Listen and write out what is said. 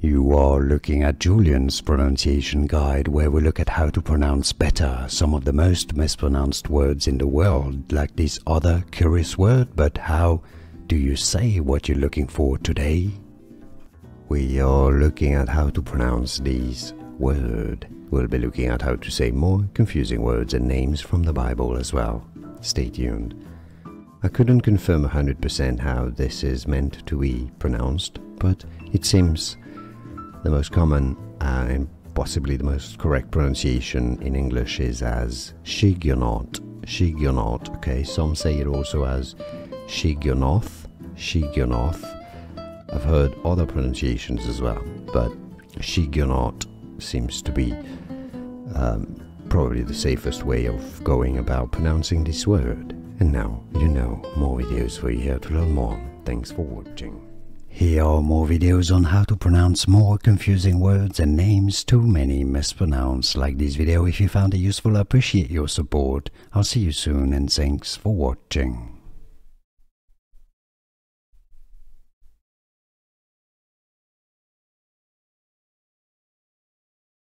You are looking at Julian's pronunciation guide, where we look at how to pronounce better some of the most mispronounced words in the world, like this other curious word. But how do you say what you're looking for today? We are looking at how to pronounce this word. We'll be looking at how to say more confusing words and names from the Bible as well. Stay tuned. I couldn't confirm 100% how this is meant to be pronounced, but it seems the most common and possibly the most correct pronunciation in English is as Shigionoth. Shigionoth, okay? Some say it also as Shigionoth. Shigionoth. I've heard other pronunciations as well, but Shigionoth seems to be probably the safest way of going about pronouncing this word. And now you know more videos for you here to learn more. Thanks for watching. Here are more videos on how to pronounce more confusing words and names too many mispronounced. Like this video if you found it useful. I appreciate your support. I'll see you soon and thanks for watching.